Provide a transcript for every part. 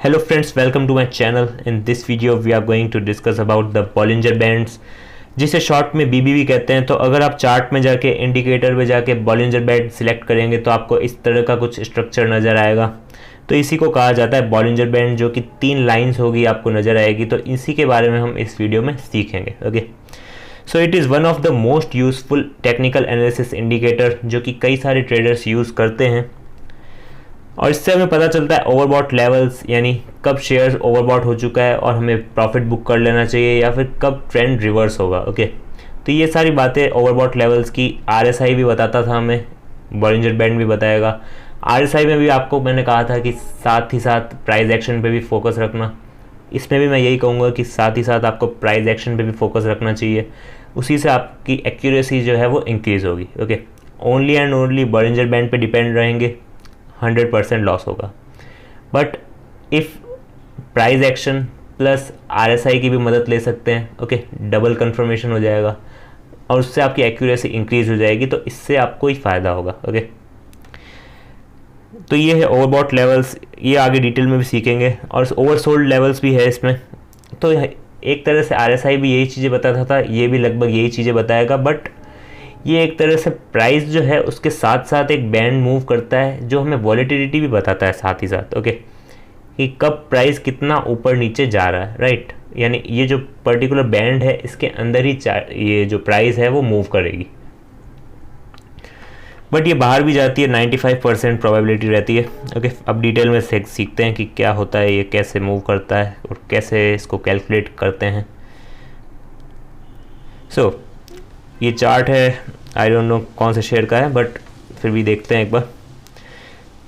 Hello friends, welcome to my channel. In this video we are going to discuss about the Bollinger Bands, जिसे short में BBB कहते हैं। तो अगर आप चार्ट में जाके इंडिकेटर पे जाके बॉलिंजर बैंड सिलेक्ट करेंगे तो आपको इस तरह का कुछ स्ट्रक्चर नज़र आएगा। तो इसी को कहा जाता है बॉलिंजर बैंड, जो कि 3 लाइंस होगी आपको नज़र आएगी। तो इसी के बारे में हम इस वीडियो में सीखेंगे। Okay, so it is one of the most useful technical analysis indicator, जो कि कई सारे ट्रेडर्स यूज़ करते हैं। और इससे हमें पता चलता है ओवरबॉट लेवल्स, यानी कब शेयर्स ओवरबॉट हो चुका है और हमें प्रॉफिट बुक कर लेना चाहिए, या फिर कब ट्रेंड रिवर्स होगा। ओके, तो ये सारी बातें ओवरबॉट लेवल्स की RSI भी बताता था हमें, बॉलिंजर बैंड भी बताएगा। RSI में भी आपको मैंने कहा था कि साथ ही साथ प्राइस एक्शन पे भी फोकस रखना। इसमें भी मैं यही कहूँगा कि साथ ही साथ आपको प्राइस एक्शन पे भी फोकस रखना चाहिए, उसी से आपकी एक्यूरेसी जो है वो इंक्रीज़ होगी। Okay, only and only Bollinger band पे डिपेंड रहेंगे, 100% लॉस होगा। But if price action plus RSI की भी मदद ले सकते हैं, ओके, डबल कंफर्मेशन हो जाएगा और उससे आपकी एक्यूरेसी इंक्रीज हो जाएगी, तो इससे आपको ही फ़ायदा होगा। ओके, तो ये है ओवरबॉट लेवल्स, ये आगे डिटेल में भी सीखेंगे। और ओवरसोल्ड लेवल्स भी है इसमें। तो एक तरह से RSI भी यही चीज़ें बताता था, ये भी लगभग यही चीज़ें बताएगा। बट ये एक तरह से प्राइस जो है उसके साथ साथ एक बैंड मूव करता है, जो हमें वॉलेटिलिटी भी बताता है साथ ही साथ। ओके, कि कब प्राइस कितना ऊपर नीचे जा रहा है, राइट। यानी ये जो पर्टिकुलर बैंड है इसके अंदर ही ये जो प्राइस है वो मूव करेगी। बट ये बाहर भी जाती है, 95% प्रोबेबिलिटी रहती है। ओके, अब डिटेल में सीखते हैं कि क्या होता है, ये कैसे मूव करता है और कैसे इसको कैलकुलेट करते हैं। सो ये चार्ट है, आई डोंट नो कौन से शेयर का है, बट फिर भी देखते हैं एक बार।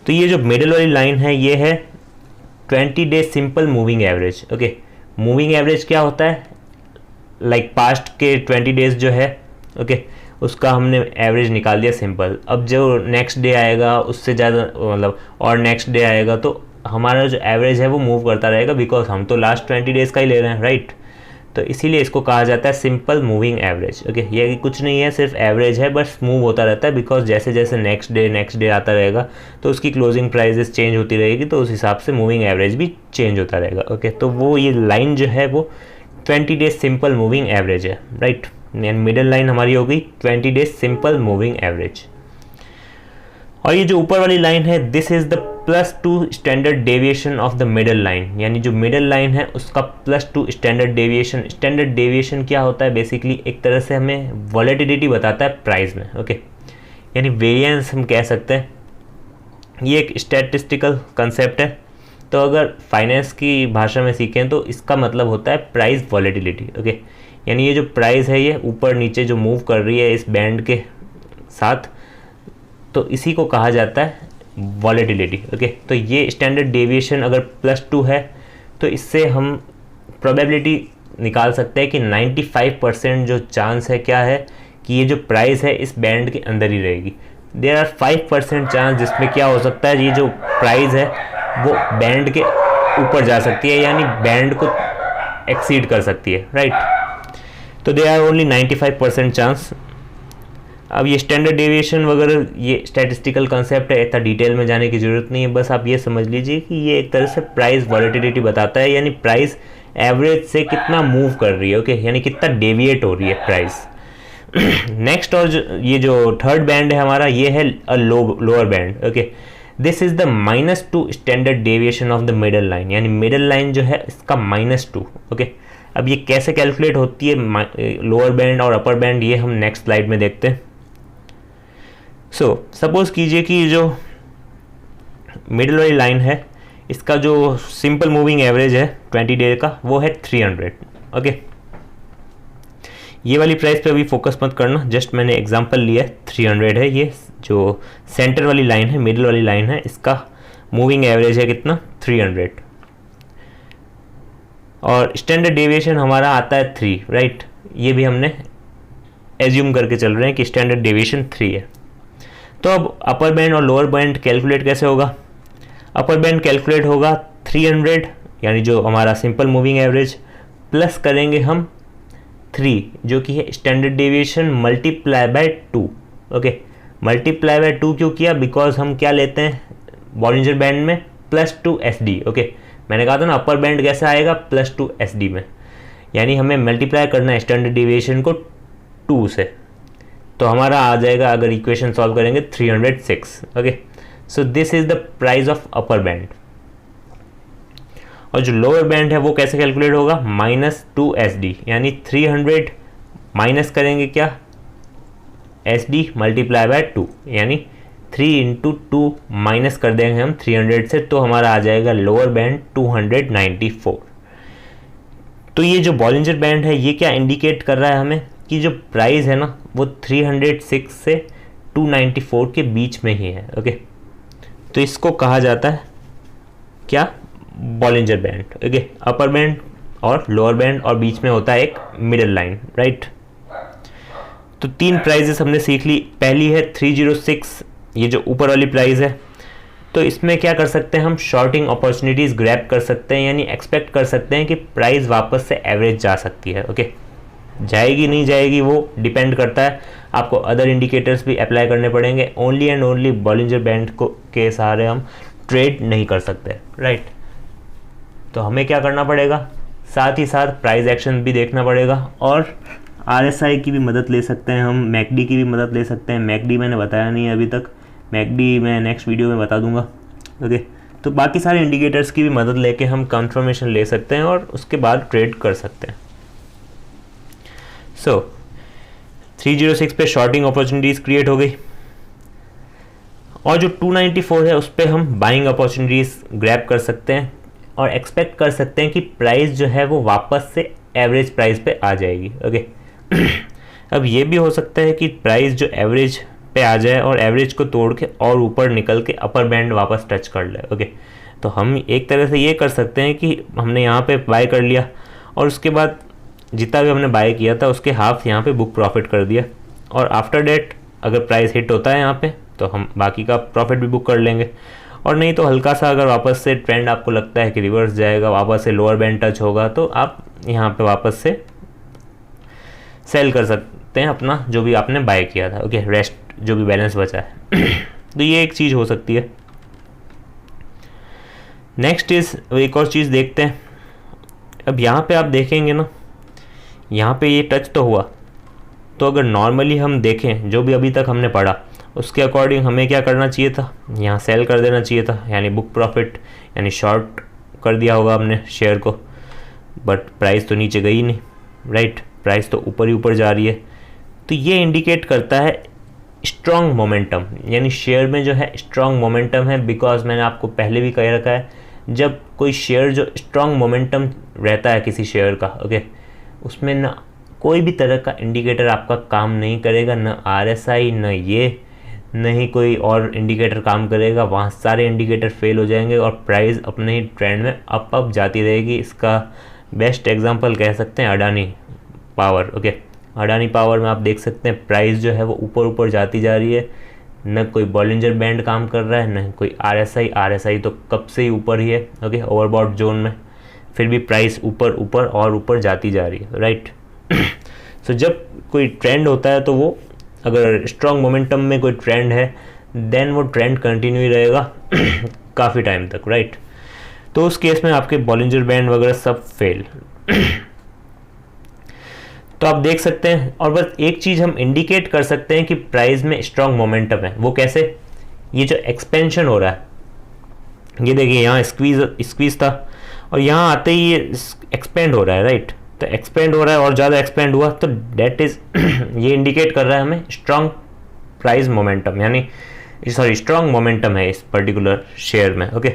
तो ये जो मिडिल वाली लाइन है ये है 20 day simple moving average. Okay, moving average क्या होता है, लाइक पास्ट के 20 डेज जो है, ओके, उसका हमने एवरेज निकाल दिया सिंपल। अब जो नेक्स्ट डे आएगा उससे ज़्यादा मतलब और नेक्स्ट डे आएगा तो हमारा जो एवरेज है वो मूव करता रहेगा, बिकॉज हम तो लास्ट 20 डेज़ का ही ले रहे हैं, राइट। तो इसीलिए इसको कहा जाता है सिंपल मूविंग एवरेज। ओके, ये कुछ नहीं है, सिर्फ एवरेज है, बस मूव होता रहता है। बिकॉज जैसे जैसे नेक्स्ट डे आता रहेगा तो उसकी क्लोजिंग प्राइसेस चेंज होती रहेगी, तो उस हिसाब से मूविंग एवरेज भी चेंज होता रहेगा। ओके, तो वो ये लाइन जो है वो 20 डेज सिंपल मूविंग एवरेज है, राइट। यानी मिडल लाइन हमारी होगी 20 डेज सिंपल मूविंग एवरेज। और ये जो ऊपर वाली लाइन है, this is the +2 standard deviation of the middle line. यानी जो मिडल लाइन है उसका +2 स्टैंडर्ड डेविएशन। स्टैंडर्ड डेविएशन क्या होता है, बेसिकली एक तरह से हमें वॉलेटिलिटी बताता है प्राइस में। ओके, यानी वेरिएंस हम कह सकते हैं। ये एक स्टैटिस्टिकल कंसेप्ट है। तो अगर फाइनेंस की भाषा में सीखें तो इसका मतलब होता है प्राइस वॉलेटिलिटी। ओके, यानी ये जो प्राइस है ये ऊपर नीचे जो मूव कर रही है इस बैंड के साथ, तो इसी को कहा जाता है वॉलेटिलिटी। ओके, तो ये स्टैंडर्ड डेविएशन अगर +2 है तो इससे हम प्रोबेबिलिटी निकाल सकते हैं कि 95% जो चांस है क्या है कि ये जो प्राइस है इस बैंड के अंदर ही रहेगी। देयर आर 5% चांस जिसमें क्या हो सकता है, ये जो प्राइस है वो बैंड के ऊपर जा सकती है, यानी बैंड को एक्सीड कर सकती है, राइट। तो देयर आर ओनली 95% चांस। अब ये स्टैंडर्ड डेविएशन वगैरह ये स्टैटिस्टिकल कंसेप्ट है, इतना डिटेल में जाने की ज़रूरत नहीं है। बस आप ये समझ लीजिए कि ये एक तरह से प्राइस वॉलेटिलिटी बताता है, यानी प्राइस एवरेज से कितना मूव कर रही है। ओके, यानी कितना डेविएट हो रही है प्राइस। नेक्स्ट और ये जो थर्ड बैंड है हमारा, ये है lower band. Okay, this is the -2 standard deviation of the middle line. यानी मिडल लाइन जो है इसका -2। ओके, अब ये कैसे कैलकुलेट होती है लोअर बैंड और अपर बैंड, ये हम नेक्स्ट स्लाइड में देखते हैं। सो सपोज कीजिए कि जो मिडिल वाली लाइन है इसका जो सिंपल मूविंग एवरेज है 20 डे का वो है 300। ओके, ये वाली प्राइस पे अभी फोकस मत करना, जस्ट मैंने एग्जांपल लिया है, 300 है। ये जो सेंटर वाली लाइन है, मिडिल वाली लाइन है, इसका मूविंग एवरेज है कितना, 300। और स्टैंडर्ड डेविएशन हमारा आता है 3, राइट। ये भी हमने एज्यूम करके चल रहे हैं कि स्टैंडर्ड डेविएशन 3 है। तो अब अपर बैंड और लोअर बैंड कैलकुलेट कैसे होगा। अपर बैंड कैलकुलेट होगा 300, यानी जो हमारा सिंपल मूविंग एवरेज, प्लस करेंगे हम 3 जो कि है standard deviation multiply by 2। Okay, multiply by 2 क्यों किया, बिकॉज हम क्या लेते हैं बॉलिंजर बैंड में +2 SD। ओके, मैंने कहा था ना अपर बैंड कैसे आएगा, +2 SD में, यानी हमें मल्टीप्लाई करना है स्टैंडर्ड डिविएशन को 2 से, तो हमारा आ जाएगा अगर इक्वेशन सॉल्व करेंगे 306। Okay, so this is the price of upper band. और जो लोअर बैंड है वो कैसे कैलकुलेट होगा, -2 SD, यानी 300 माइनस करेंगे क्या, SD मल्टीप्लाई बाय 2, यानी 3 × 2 माइनस कर देंगे हम 300 से, तो हमारा आ जाएगा लोअर बैंड 294। तो ये जो बॉलिंजर बैंड है ये क्या इंडिकेट कर रहा है हमें कि जो प्राइस है ना वो 306 से 294 के बीच में ही है। ओके, तो इसको कहा जाता है क्या, Bollinger band. Okay, upper band और लोअर बैंड और बीच में होता है एक मिडिल लाइन, राइट। तो 3 प्राइजेस हमने सीख ली। पहली है 306, ये जो ऊपर वाली प्राइस है, तो इसमें क्या कर सकते हैं हम, शॉर्टिंग अपॉर्चुनिटीज़ ग्रैब कर सकते हैं, यानी एक्सपेक्ट कर सकते हैं कि प्राइस वापस से एवरेज जा सकती है। ओके, जाएगी नहीं जाएगी वो डिपेंड करता है, आपको अदर इंडिकेटर्स भी अप्लाई करने पड़ेंगे। Only and only Bollinger band को के सहारे हम ट्रेड नहीं कर सकते, राइट। तो हमें क्या करना पड़ेगा, साथ ही साथ प्राइस एक्शन भी देखना पड़ेगा, और RSI की भी मदद ले सकते हैं हम, MACD की भी मदद ले सकते हैं। MACD मैंने बताया नहीं है अभी तक, MACD मैं नेक्स्ट वीडियो में बता दूंगा। ओके, तो बाकी सारे इंडिकेटर्स की भी मदद लेके हम कंफर्मेशन ले सकते हैं और उसके बाद ट्रेड कर सकते हैं। सो 306 पे शॉर्टिंग अपॉर्चुनिटीज़ क्रिएट हो गई, और जो 294 है उस पर हम बाइंग अपॉर्चुनिटीज़ ग्रैब कर सकते हैं और एक्सपेक्ट कर सकते हैं कि प्राइस जो है वो वापस से एवरेज प्राइस पे आ जाएगी। ओके, अब ये भी हो सकता है कि प्राइस जो एवरेज पे आ जाए और एवरेज को तोड़ के और ऊपर निकल के अपर बैंड वापस टच कर ले। ओके, तो हम एक तरह से ये कर सकते हैं कि हमने यहाँ पे बाय कर लिया और उसके बाद जितना भी हमने बाय किया था उसके हाफ यहाँ पे बुक प्रॉफिट कर दिया, और आफ्टर डेट अगर प्राइस हिट होता है यहाँ पे तो हम बाकी का प्रॉफिट भी बुक कर लेंगे, और नहीं तो हल्का सा अगर वापस से ट्रेंड आपको लगता है कि रिवर्स जाएगा, वापस से लोअर बैंड टच होगा, तो आप यहाँ पे वापस से सेल कर सकते हैं अपना जो भी आपने बाय किया था। ओके, रेस्ट जो भी बैलेंस बचा है तो ये एक चीज़ हो सकती है। नेक्स्ट इज एक और चीज़ देखते हैं। अब यहाँ पे आप देखेंगे ना, यहाँ पे ये टच तो हुआ, तो अगर नॉर्मली हम देखें जो भी अभी तक हमने पढ़ा उसके अकॉर्डिंग हमें क्या करना चाहिए था, यहाँ सेल कर देना चाहिए था, यानी बुक प्रॉफिट, यानी शॉर्ट कर दिया होगा हमने शेयर को, बट प्राइस तो नीचे गई नहीं, राइट, प्राइस तो ऊपर ही ऊपर जा रही है। तो ये इंडिकेट करता है स्ट्रॉन्ग मोमेंटम, यानी शेयर में जो है स्ट्रॉन्ग मोमेंटम है, बिकॉज मैंने आपको पहले भी कह रखा है जब कोई शेयर जो स्ट्रॉन्ग मोमेंटम रहता है किसी शेयर का, ओके, उसमें ना कोई भी तरह का इंडिकेटर आपका काम नहीं करेगा, ना RSI, ना ये, नहीं कोई और इंडिकेटर काम करेगा, वहाँ सारे इंडिकेटर फेल हो जाएंगे और प्राइस अपने ही ट्रेंड में अप जाती रहेगी। इसका बेस्ट एग्जांपल कह सकते हैं Adani power. Okay, Adani power में आप देख सकते हैं प्राइस जो है वो ऊपर ऊपर जाती जा रही है, न कोई बॉलिंजर बैंड काम कर रहा है, न कोई RSI तो कब से ही ऊपर ही है, ओके, ओवरबॉट जोन में, फिर भी प्राइस ऊपर ऊपर और ऊपर जाती जा रही है, राइट। सो जब कोई ट्रेंड होता है तो वो अगर स्ट्रॉन्ग मोमेंटम में कोई ट्रेंड है देन वो ट्रेंड कंटिन्यू ही रहेगा काफ़ी टाइम तक, राइट। तो उस केस में आपके बॉलिंजर बैंड वगैरह सब फेल। तो आप देख सकते हैं, और बस एक चीज़ हम इंडिकेट कर सकते हैं कि प्राइस में स्ट्रॉन्ग मोमेंटम है, वो कैसे, ये जो एक्सपेंशन हो रहा है, ये देखिए यहाँ स्क्वीज था और यहाँ आते ही ये एक्सपेंड हो रहा है, राइट। तो एक्सपेंड हो रहा है और ज़्यादा एक्सपेंड हुआ तो डेट इज़ ये इंडिकेट कर रहा है हमें स्ट्रॉन्ग प्राइस मोमेंटम, यानी स्ट्रॉन्ग मोमेंटम है इस पर्टिकुलर शेयर में। Okay,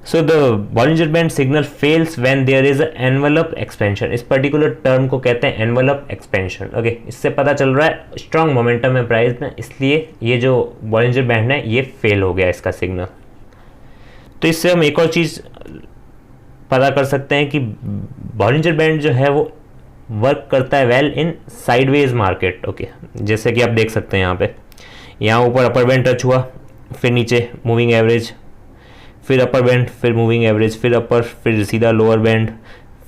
so the Bollinger band signal fails when there is envelope expansion. इस पर्टिकुलर टर्म को कहते हैं एनवेलप एक्सपेंशन। ओके, इससे पता चल रहा है स्ट्रॉन्ग मोमेंटम है प्राइस में, इसलिए ये जो बॉलिंजर बैंड है ये फेल हो गया इसका सिग्नल। तो इससे हम एक और चीज़ पता कर सकते हैं कि बॉलिंजर बैंड जो है वो वर्क करता है well in sideways market. Okay, जैसे कि आप देख सकते हैं यहाँ ऊपर अपर बैंड टच हुआ, फिर नीचे मूविंग एवरेज, फिर अपर बैंड, फिर मूविंग एवरेज, फिर अपर, फिर सीधा लोअर बैंड,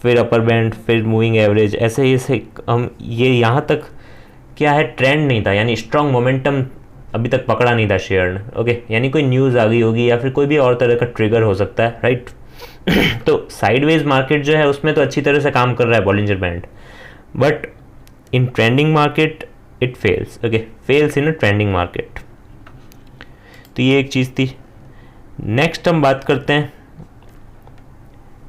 फिर अपर बैंड, फिर मूविंग एवरेज, ऐसे हम ये यहाँ तक क्या है ट्रेंड नहीं था, यानी स्ट्रॉन्ग मोमेंटम अभी तक पकड़ा नहीं था शेयर ने, ओके, यानी कोई न्यूज़ आ गई होगी या फिर कोई भी और तरह का ट्रिगर हो सकता है, राइट। तो साइडवेज मार्केट जो है उसमें तो अच्छी तरह से काम कर रहा है Bollinger band, but in trending market it fails, okay, fails in a trending market. तो ये एक चीज़ थी। नेक्स्ट हम बात करते हैं,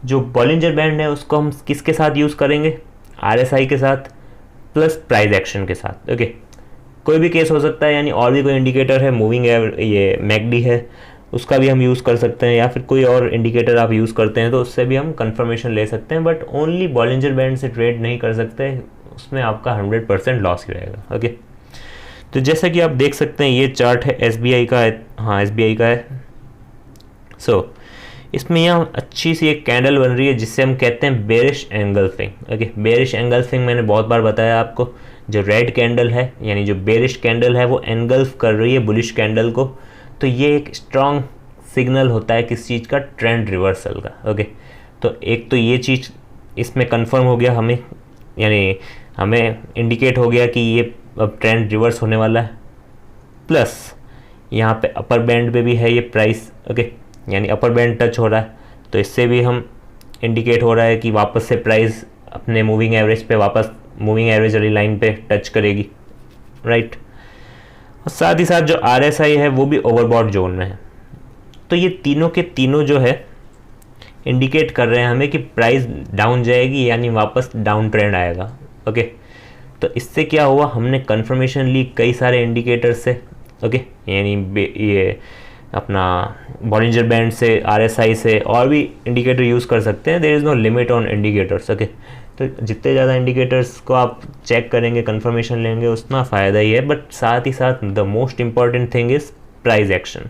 जो बॉलिंजर बैंड है उसको हम किसके साथ यूज़ करेंगे, RSI के साथ प्लस प्राइस एक्शन के साथ, ओके। कोई भी केस हो सकता है, यानी और भी कोई इंडिकेटर है, मूविंग ये मैकडी है, उसका भी हम यूज़ कर सकते हैं, या फिर कोई और इंडिकेटर आप यूज़ करते हैं तो उससे भी हम कंफर्मेशन ले सकते हैं, बट ओनली बॉलिंजर बैंड से ट्रेड नहीं कर सकते, उसमें आपका 100% लॉस ही रहेगा, ओके। तो जैसा कि आप देख सकते हैं ये चार्ट है SBI का है, हाँ SBI का है। सो इसमें यहाँ अच्छी सी एक कैंडल बन रही है जिससे हम कहते हैं bearish engulfing, okay. Bearish engulfing मैंने बहुत बार बताया आपको, जो रेड कैंडल है यानी जो बेरिश कैंडल है वो एंगल्फ कर रही है बुलिश कैंडल को, तो ये एक स्ट्रॉन्ग सिग्नल होता है किस चीज़ का, ट्रेंड रिवर्सल का, ओके। तो एक तो ये चीज़ इसमें कंफर्म हो गया हमें, यानी हमें इंडिकेट हो गया कि ये अब ट्रेंड रिवर्स होने वाला है, प्लस यहाँ पे अपर बैंड पे भी है ये प्राइस, ओके, यानी अपर बैंड टच हो रहा है, तो इससे भी हम इंडिकेट हो रहा है कि वापस से प्राइस अपने मूविंग एवरेज पे वापस मूविंग एवरेज वाली लाइन पे टच करेगी, राइट। और साथ ही साथ जो RSI है वो भी ओवरबॉट जोन में है। तो ये तीनों के तीनों जो है इंडिकेट कर रहे हैं हमें कि प्राइस डाउन जाएगी, यानी वापस डाउन ट्रेंड आएगा, ओके। तो इससे क्या हुआ, हमने कंफर्मेशन ली कई सारे इंडिकेटर्स से, ओके, यानी ये अपना बॉलिंजर बैंड से, RSI से, और भी इंडिकेटर यूज़ कर सकते हैं, there is no limit on indicators, okay. तो जितने ज़्यादा इंडिकेटर्स को आप चेक करेंगे, कंफर्मेशन लेंगे, उतना फ़ायदा ही है, बट साथ ही साथ the most important thing is price action.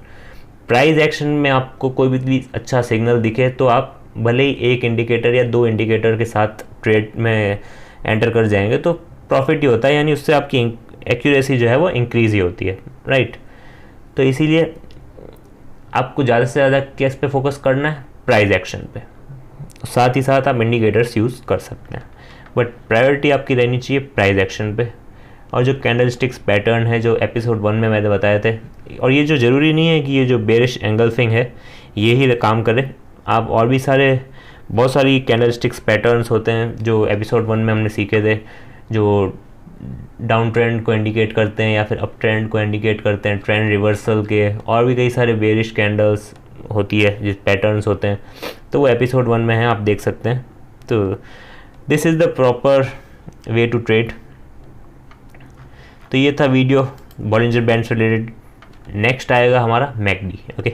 Price action में आपको कोई भी अच्छा सिग्नल दिखे तो आप भले ही एक इंडिकेटर या दो इंडिकेटर के साथ ट्रेड में एंटर कर जाएंगे तो प्रॉफिट ही होता है, यानी उससे आपकी एक्यूरेसी जो है वो इंक्रीज़ ही होती है, राइट। तो इसीलिए आपको ज़्यादा से ज़्यादा किस पे फोकस करना है, प्राइस एक्शन पे, साथ ही साथ आप इंडिकेटर्स यूज़ कर सकते हैं, बट प्रायोरिटी आपकी रहनी चाहिए प्राइस एक्शन पे। और जो कैंडलस्टिक्स पैटर्न है जो एपिसोड 1 में मैंने बताए थे, और ये जो ज़रूरी नहीं है कि ये जो बेरिश एंगल्फिंग है ये ही काम करे, आप और भी बहुत सारी कैंडलस्टिक्स पैटर्न्स होते हैं जो एपिसोड 1 में हमने सीखे थे, जो डाउन ट्रेंड को इंडिकेट करते हैं या फिर अप ट्रेंड को इंडिकेट करते हैं, ट्रेंड रिवर्सल के, और भी कई सारे बेरिश कैंडल्स होती है जिस पैटर्न्स होते हैं, तो वो एपिसोड 1 में है, आप देख सकते हैं। तो this is the proper way to trade. तो ये था वीडियो बॉलिंजर बैंड से रिलेटेड। नेक्स्ट आएगा हमारा मैकडी, ओके।